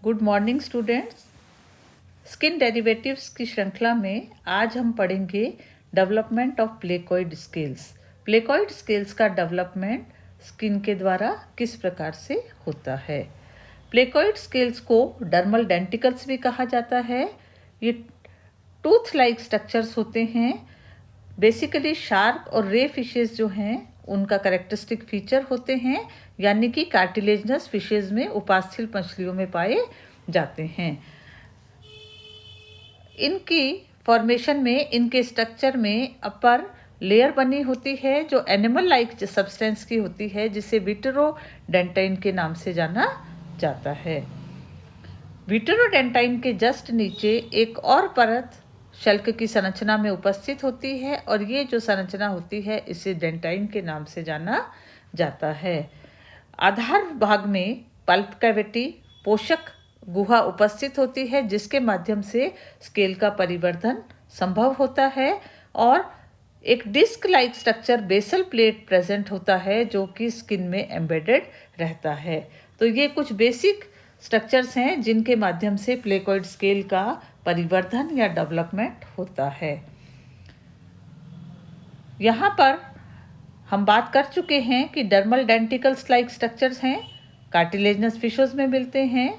Good morning students. Skin derivatives की श्रृंखला में आज हम पढ़ेंगे development of placoid scales. Placoid scales का डेवलपमेंट स्किन के द्वारा किस प्रकार से होता है। प्लेकॉइड स्केल्स को डर्मल डेंटिकल्स भी कहा जाता है। ये टूथ लाइक स्ट्रक्चर्स होते हैं। बेसिकली शार्क और रे फिशेस जो हैं उनका कैरेक्टरिस्टिक फीचर होते हैं, यानी कि कार्टिलेजनस फिशेस में, उपास्थल मछलियों में पाए जाते हैं। इनकी फॉर्मेशन में, इनके स्ट्रक्चर में अपर लेयर बनी होती है जो एनिमल लाइक सब्सटेंस की होती है, जिसे विट्रोडेंटाइन के नाम से जाना जाता है। विट्रोडेंटाइन के जस्ट नीचे एक और परत शल्क की संरचना में उपस्थित होती है और ये जो संरचना होती है इसे डेंटाइन के नाम से जाना जाता है। आधार भाग में पल्प कैविटी, पोषक गुहा उपस्थित होती है, जिसके माध्यम से स्केल का परिवर्धन संभव होता है और एक disc like structure basal plate present होता है जो कि स्किन में एम्बेडेड रहता है। तो ये कुछ बेसिक स्ट्रक्चर्स हैं जिनके माध्यम से प्लेकॉइड स्केल का परिवर्धन या डेवलपमेंट होता है। यहाँ पर हम बात कर चुके हैं कि डर्मल डेंटिकल्स लाइक स्ट्रक्चर्स हैं, कार्टिलेजनस फिशेस में मिलते हैं।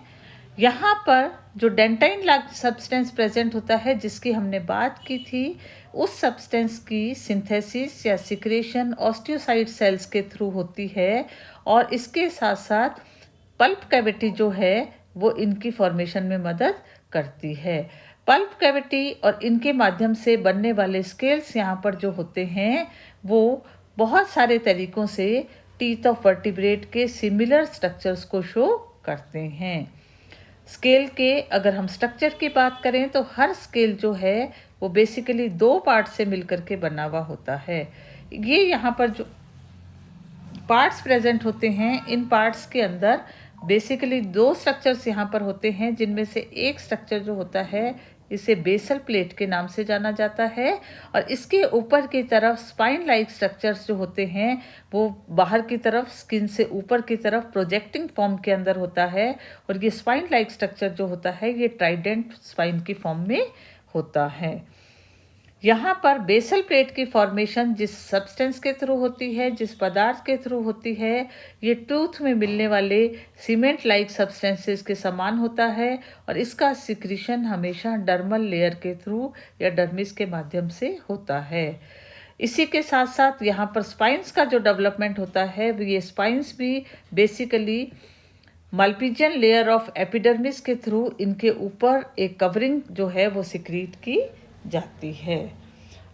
यहाँ पर जो डेंटाइन लाइक सब्सटेंस प्रेजेंट होता है जिसकी हमने बात की थी, उस सब्सटेंस की सिंथेसिस या सिक्रेशन ऑस्टियोसाइट सेल्स के थ्रू होती है और इसके साथ साथ पल्प कैविटी जो है वो इनकी फॉर्मेशन में मदद करती है। पल्प कैविटी और इनके माध्यम से बनने वाले स्केल्स यहाँ पर जो होते हैं वो बहुत सारे तरीकों से टीथ ऑफ वर्टिब्रेट के सिमिलर स्ट्रक्चर्स को शो करते हैं। स्केल के अगर हम स्ट्रक्चर की बात करें तो हर स्केल जो है वो बेसिकली 2 पार्ट से मिलकर के बना हुआ होता है। ये यहाँ पर जो पार्ट्स प्रेजेंट होते हैं, इन पार्ट्स के अंदर बेसिकली 2 स्ट्रक्चर्स यहाँ पर होते हैं, जिनमें से एक स्ट्रक्चर जो होता है इसे बेसल प्लेट के नाम से जाना जाता है और इसके ऊपर की तरफ स्पाइन लाइक स्ट्रक्चर्स जो होते हैं वो बाहर की तरफ स्किन से ऊपर की तरफ प्रोजेक्टिंग फॉर्म के अंदर होता है और ये स्पाइन लाइक स्ट्रक्चर जो होता है ये ट्राइडेंट स्पाइन की फॉर्म में होता है। यहाँ पर बेसल प्लेट की फॉर्मेशन जिस सब्सटेंस के थ्रू होती है, जिस पदार्थ के थ्रू होती है, ये टूथ में मिलने वाले सीमेंट लाइक सब्सटेंसेस के समान होता है और इसका सिक्रीशन हमेशा डर्मल लेयर के थ्रू या डर्मिस के माध्यम से होता है। इसी के साथ साथ यहाँ पर स्पाइंस का जो डेवलपमेंट होता है ये स्पाइंस भी बेसिकली मल्पीजियन लेयर ऑफ एपिडर्मिस के थ्रू इनके ऊपर एक कवरिंग जो है वो सिक्रीट की जाती है।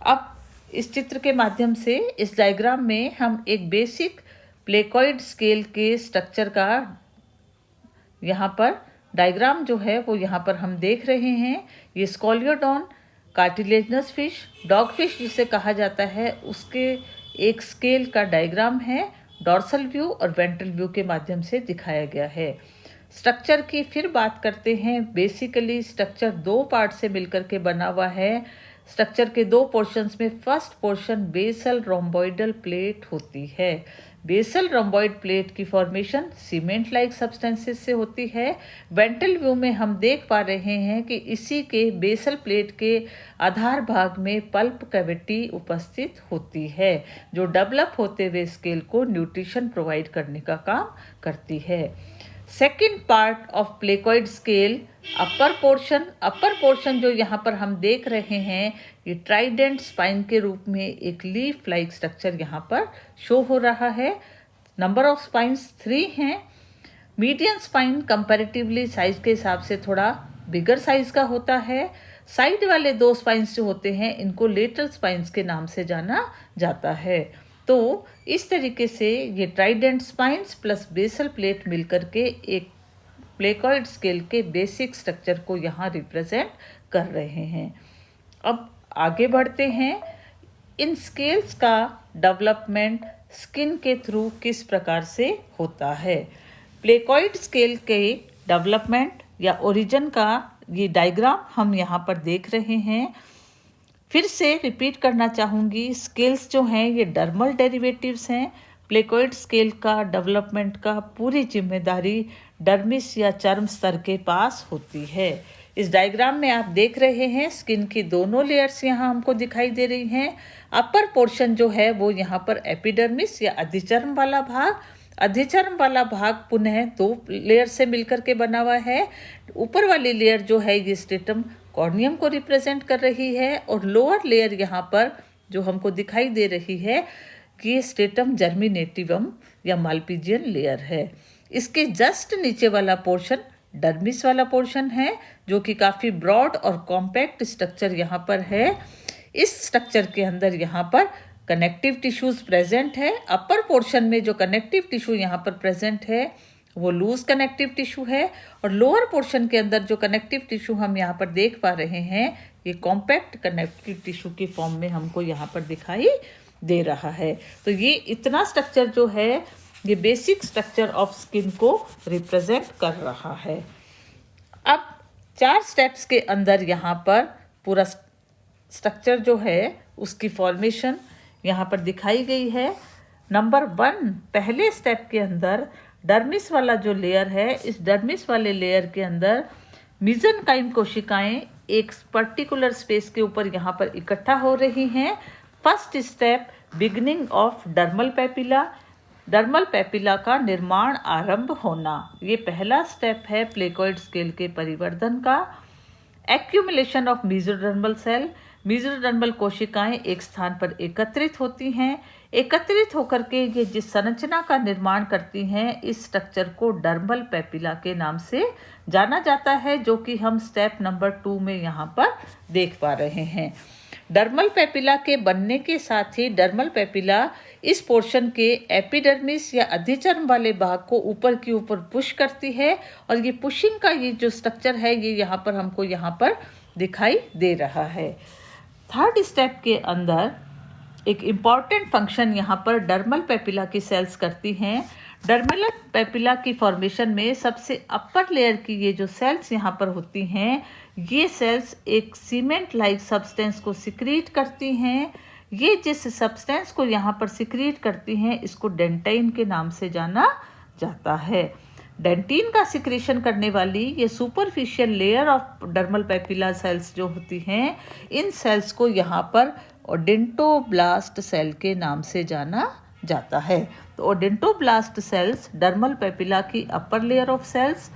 अब इस चित्र के माध्यम से, इस डायग्राम में हम एक बेसिक प्लेकॉइड स्केल के स्ट्रक्चर का यहाँ पर डायग्राम जो है वो यहाँ पर हम देख रहे हैं। ये Scoliodon cartilaginous fish, dog fish जिसे कहा जाता है, उसके एक स्केल का डायग्राम है। डॉर्सल व्यू और वेंट्रल व्यू के माध्यम से दिखाया गया है। स्ट्रक्चर की फिर बात करते हैं। बेसिकली स्ट्रक्चर 2 पार्ट से मिलकर के बना हुआ है। स्ट्रक्चर के 2 पोर्शंस में फर्स्ट पोर्शन बेसल रोम्बोइडल प्लेट होती है। बेसल रोम्बोइड प्लेट की फॉर्मेशन सीमेंट लाइक सब्सटेंसेस से होती है। वेंट्रल व्यू में हम देख पा रहे हैं कि इसी के बेसल प्लेट के आधार भाग में पल्प कैविटी उपस्थित होती है जो डेवलप होते हुए स्केल को न्यूट्रिशन प्रोवाइड करने का काम करती है। Second part of placoid scale, upper portion जो यहाँ पर हम देख रहे हैं ये ट्राइडेंट स्पाइन के रूप में एक लीफ लाइक स्ट्रक्चर यहाँ पर शो हो रहा है। नंबर ऑफ स्पाइंस 3 हैं। मीडियन स्पाइन कंपैरेटिवली साइज के हिसाब से थोड़ा बिगर साइज का होता है। साइड वाले 2 स्पाइंस जो होते हैं इनको लेटरल स्पाइंस के नाम से जाना जाता है। तो इस तरीके से ये trident spines plus basal plate मिलकर के एक प्लेकॉइड स्केल के बेसिक स्ट्रक्चर को यहाँ रिप्रेजेंट कर रहे हैं। अब आगे बढ़ते हैं। इन स्केल्स का डेवलपमेंट स्किन के थ्रू किस प्रकार से होता है। प्लेकॉइड स्केल के डेवलपमेंट या ओरिजिन का ये डायग्राम हम यहाँ पर देख रहे हैं। फिर से रिपीट करना चाहूँगी, स्केल्स जो हैं ये डर्मल डेरिवेटिव्स हैं। प्लेकोइड स्केल का डेवलपमेंट का पूरी जिम्मेदारी डर्मिस या चर्म स्तर के पास होती है। इस डायग्राम में आप देख रहे हैं स्किन की दोनों लेयर्स यहाँ हमको दिखाई दे रही हैं। अपर पोर्शन जो है वो यहाँ पर एपिडर्मिस या अधिचर्म वाला भाग, अधिचर्म वाला भाग पुनः 2 लेयर से मिलकर के बना हुआ है। ऊपर वाली लेयर जो है ये स्ट्रेटम कॉर्नियम को रिप्रेजेंट कर रही है और लोअर लेयर यहाँ पर जो हमको दिखाई दे रही है कि ये स्ट्रेटम जर्मिनेटिवम या मालपीजियन लेयर है। इसके जस्ट नीचे वाला पोर्शन डर्मिस वाला पोर्शन है जो कि काफ़ी ब्रॉड और कॉम्पैक्ट स्ट्रक्चर यहाँ पर है। इस स्ट्रक्चर के अंदर यहाँ पर कनेक्टिव टिश्यूज प्रेजेंट है। अपर पोर्शन में जो कनेक्टिव टिश्यू यहाँ पर प्रेजेंट है वो लूज कनेक्टिव टिश्यू है और लोअर पोर्शन के अंदर जो कनेक्टिव टिश्यू हम यहाँ पर देख पा रहे हैं ये कॉम्पैक्ट कनेक्टिव टिश्यू के फॉर्म में हमको यहाँ पर दिखाई दे रहा है। तो ये इतना स्ट्रक्चर जो है ये बेसिक स्ट्रक्चर ऑफ स्किन को रिप्रेजेंट कर रहा है। अब 4 स्टेप्स के अंदर यहाँ पर पूरा स्ट्रक्चर जो है उसकी फॉर्मेशन यहाँ पर दिखाई गई है। नंबर 1 पहले स्टेप के अंदर डर्मिस वाला जो लेयर है, इस डर्मिस वाले लेयर के अंदर मेसेनकाइम कोशिकाएं एक पर्टिकुलर स्पेस के ऊपर यहाँ पर इकट्ठा हो रही हैं। First step beginning of dermal papilla, dermal papilla का निर्माण आरंभ होना, ये पहला स्टेप है प्लेकोइड स्केल के परिवर्धन का। Accumulation of mesodermal cell, mesodermal कोशिकाएं एक स्थान पर एकत्रित होती हैं। एकत्रित होकर के ये जिस संरचना का निर्माण करती हैं इस स्ट्रक्चर को डर्मल पेपिला के नाम से जाना जाता है, जो कि हम स्टेप नंबर 2 में यहाँ पर देख पा रहे हैं। डर्मल पेपिला के बनने के साथ ही डर्मल पेपिला इस पोर्शन के एपिडर्मिस या अधिचर्म वाले भाग को ऊपर की ऊपर पुश करती है और ये पुशिंग का ये जो स्ट्रक्चर है ये यहाँ पर हमको यहाँ पर दिखाई दे रहा है। थर्ड स्टेप के अंदर एक इम्पॉर्टेंट फंक्शन यहाँ पर डर्मल पेपिला की सेल्स करती हैं। डर्मल पेपिला की फॉर्मेशन में सबसे अपर लेयर की ये जो सेल्स यहाँ पर होती हैं ये सेल्स एक सीमेंट लाइक सब्सटेंस को सिक्रीट करती हैं। ये जिस सब्सटेंस को यहाँ पर सिक्रीट करती हैं इसको डेंटाइन के नाम से जाना जाता है। डेंटिन का सिक्रीशन करने वाली ये superficial layer of dermal papilla cells जो होती हैं इन सेल्स को यहाँ पर ओडेंटोब्लास्ट सेल के नाम से जाना जाता है। तो ओडेंटोब्लास्ट सेल्स डर्मल पेपिला की अपर लेयर ऑफ सेल्स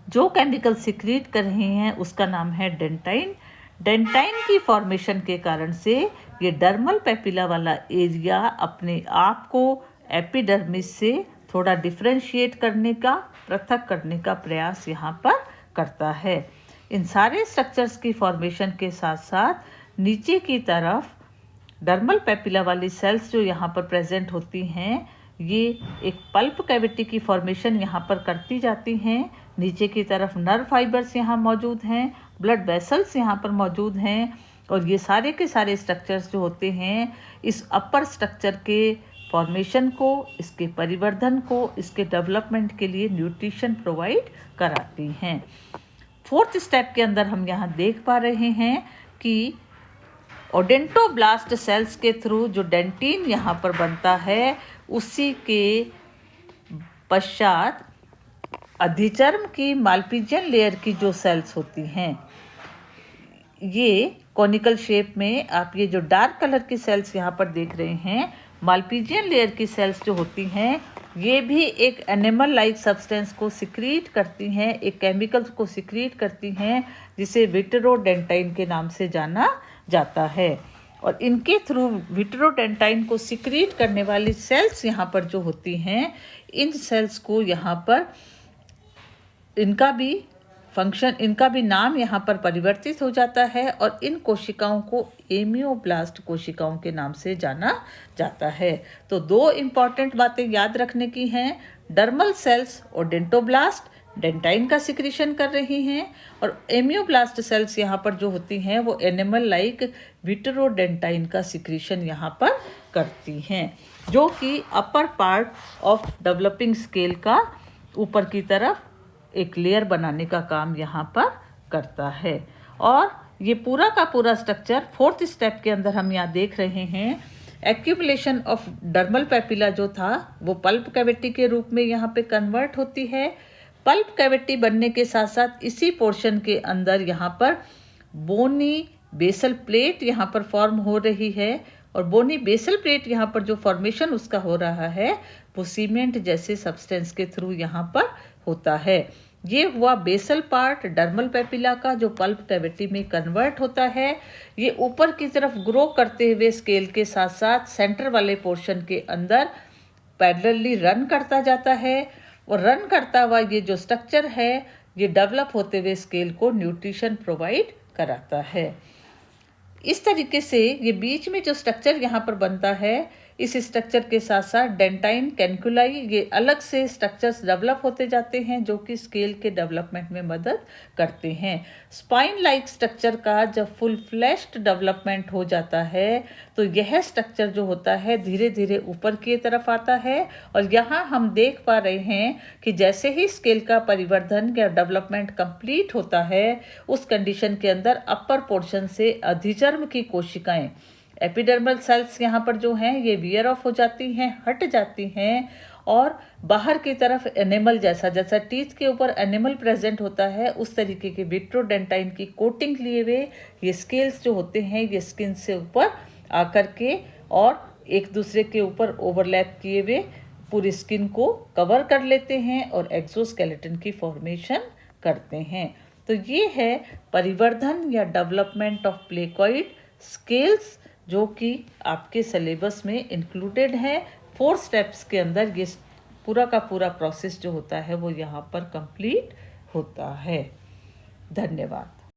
जो केमिकल सिक्रीट कर रहे हैं उसका नाम है डेंटाइन। डेंटाइन की फॉर्मेशन के कारण से ये डर्मल पेपिला वाला एरिया अपने आप को एपिडर्मिस से थोड़ा डिफ्रेंशिएट करने का, पृथक करने का प्रयास यहाँ पर करता है। इन सारे स्ट्रक्चर्स की फॉर्मेशन के साथ साथ नीचे की तरफ डर्मल पेपिला वाली सेल्स जो यहाँ पर प्रेजेंट होती हैं ये एक पल्प कैविटी की फॉर्मेशन यहाँ पर करती जाती हैं। नीचे की तरफ नर्व फाइबर्स यहाँ मौजूद हैं, ब्लड वेसल्स यहाँ पर मौजूद हैं और ये सारे के सारे स्ट्रक्चर्स जो होते हैं इस अपर स्ट्रक्चर के फॉर्मेशन को, इसके परिवर्धन को, इसके डेवलपमेंट के लिए न्यूट्रिशन प्रोवाइड कराती हैं। फोर्थ स्टेप के अंदर हम यहाँ देख पा रहे हैं कि ओडेंटोब्लास्ट सेल्स के थ्रू जो डेंटिन यहाँ पर बनता है उसी के पश्चात अधिचर्म की मालपीजियन लेयर की जो सेल्स होती हैं ये कॉनिकल शेप में, आप ये जो डार्क कलर की सेल्स यहाँ पर देख रहे हैं मालपीजियन लेयर की सेल्स जो होती हैं ये भी एक एनिमल लाइक सब्सटेंस को सिक्रीट करती हैं, एक केमिकल्स को सिक्रीट करती हैं जिसे विट्रोडेंटाइन के नाम से जाना जाता है। और इनके थ्रू विट्रोडेंटाइन को सिक्रीट करने वाली सेल्स यहाँ पर जो होती हैं इन सेल्स को यहाँ पर इनका भी फंक्शन, इनका भी नाम यहाँ पर परिवर्तित हो जाता है और इन कोशिकाओं को एमियोब्लास्ट कोशिकाओं के नाम से जाना जाता है। तो 2 इम्पॉर्टेंट बातें याद रखने की हैं। डर्मल सेल्स ओडेंटोब्लास्ट डेंटाइन का सिक्रीशन कर रही हैं और एमियोब्लास्ट सेल्स यहाँ पर जो होती हैं वो एनिमल लाइक विट्रोडेंटाइन का सिक्रीशन यहाँ पर करती हैं, जो कि upper part of developing scale का ऊपर की तरफ एक लेयर बनाने का काम यहाँ पर करता है। और ये पूरा का पूरा स्ट्रक्चर फोर्थ स्टेप के अंदर हम यहाँ देख रहे हैं एक्यूमुलेशन ऑफ डर्मल पेपिला जो था वो पल्प कैविटी के रूप में यहाँ पे कन्वर्ट होती है। पल्प कैविटी बनने के साथ साथ इसी पोर्शन के अंदर यहाँ पर बोनी बेसल प्लेट यहाँ पर फॉर्म हो रही है, और बोनी बेसल प्लेट यहाँ पर जो फॉर्मेशन उसका हो रहा है वो सीमेंट जैसे सब्सटेंस के थ्रू यहाँ पर होता है। ये हुआ बेसल पार्ट डर्मल पेपिला का जो पल्प कैविटी में कन्वर्ट होता है। ये ऊपर की तरफ ग्रो करते हुए स्केल के साथ साथ सेंटर वाले पोर्शन के अंदर पैरेलली रन करता जाता है, और रन करता हुआ ये जो स्ट्रक्चर है ये डेवलप होते हुए स्केल को न्यूट्रिशन प्रोवाइड कराता है। इस तरीके से ये बीच में जो स्ट्रक्चर यहाँ पर बनता है, इस स्ट्रक्चर के साथ साथ डेंटाइन कैनकुलाई ये अलग से स्ट्रक्चर्स डेवलप होते जाते हैं जो कि स्केल के डेवलपमेंट में मदद करते हैं। स्पाइन लाइक स्ट्रक्चर का जब फुल फ्लैश्ड डेवलपमेंट हो जाता है तो यह स्ट्रक्चर जो होता है धीरे धीरे ऊपर की तरफ आता है, और यहाँ हम देख पा रहे हैं कि जैसे ही स्केल का परिवर्धन या डेवलपमेंट कंप्लीट होता है उस कंडीशन के अंदर अपर पोर्शन से अधिचर्म की कोशिकाएं एपिडर्मल सेल्स यहाँ पर जो हैं ये वियर ऑफ हो जाती हैं, हट जाती हैं, और बाहर की तरफ एनिमल जैसा जैसा टीथ के ऊपर एनिमल प्रेजेंट होता है उस तरीके के विट्रोडेंटाइन की कोटिंग लिए हुए ये स्केल्स जो होते हैं ये स्किन से ऊपर आकर के और एक दूसरे के ऊपर ओवरलैप किए हुए पूरी स्किन को कवर कर लेते हैं और एक्सोस्केलेटन की फॉर्मेशन करते हैं। तो ये है परिवर्धन या डेवलपमेंट ऑफ प्लेकॉइड स्केल्स जो कि आपके सिलेबस में इंक्लूडेड है। 4 स्टेप्स के अंदर ये पूरा का पूरा प्रोसेस जो होता है वो यहाँ पर कंप्लीट होता है। धन्यवाद।